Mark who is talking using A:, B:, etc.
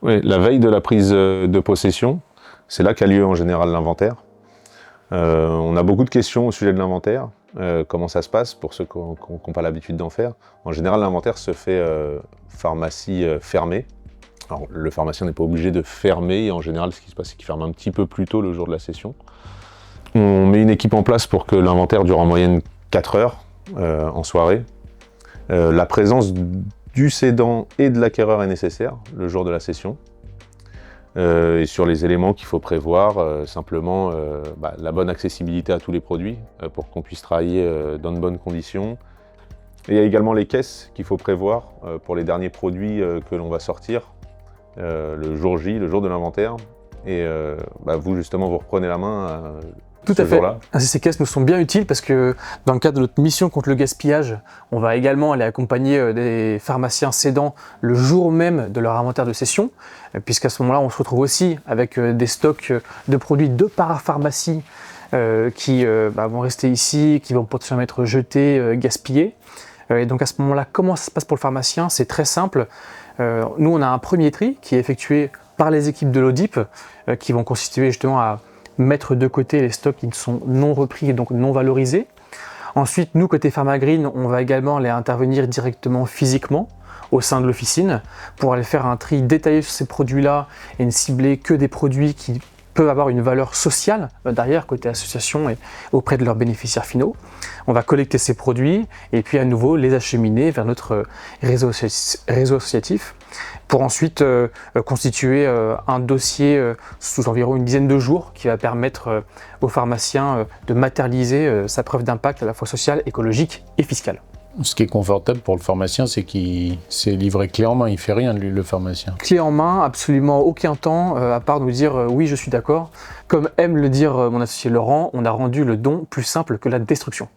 A: Oui, la veille de la prise de possession, c'est là qu'a lieu en général l'inventaire. On a beaucoup de questions au sujet de l'inventaire. Comment ça se passe pour ceux qui n'ont pas l'habitude d'en faire. En général, l'inventaire se fait pharmacie fermée. Alors, le pharmacien n'est pas obligé de fermer. En général, ce qui se passe, c'est qu'il ferme un petit peu plus tôt le jour de la session. On met une équipe en place pour que l'inventaire dure en moyenne 4 heures en soirée. La présence du cédant et de l'acquéreur est nécessaire le jour de la session. Et sur les éléments qu'il faut prévoir, simplement la bonne accessibilité à tous les produits pour qu'on puisse travailler dans de bonnes conditions. Et il y a également les caisses qu'il faut prévoir pour les derniers produits que l'on va sortir le jour J, le jour de l'inventaire. Et vous justement, vous reprenez la main
B: tout à fait. Ces caisses nous sont bien utiles parce que dans le cadre de notre mission contre le gaspillage, on va également aller accompagner des pharmaciens cédants le jour même de leur inventaire de session, puisqu'à ce moment-là, on se retrouve aussi avec des stocks de produits de parapharmacie qui vont rester ici, qui vont potentiellement être jetés, gaspillés. Et donc à ce moment-là, comment ça se passe pour le pharmacien? C'est très simple. Nous, on a un premier tri qui est effectué par les équipes de l'Audip qui vont constituer justement à mettre de côté les stocks qui sont non repris et donc non valorisés. Ensuite, nous, côté Pharmagreen, on va également aller intervenir directement physiquement au sein de l'officine pour aller faire un tri détaillé sur ces produits-là et ne cibler que des produits qui peuvent avoir une valeur sociale derrière, côté association et auprès de leurs bénéficiaires finaux. On va collecter ces produits et puis à nouveau les acheminer vers notre réseau associatif pour ensuite constituer un dossier sous environ une dizaine de jours qui va permettre aux pharmaciens de matérialiser sa preuve d'impact à la fois social, écologique et fiscal.
C: Ce qui est confortable pour le pharmacien, c'est qu'il s'est livré clé en main, il fait rien lui, le pharmacien.
B: Clé en main, absolument aucun temps, à part nous dire oui je suis d'accord. Comme aime le dire mon associé Laurent, on a rendu le don plus simple que la destruction.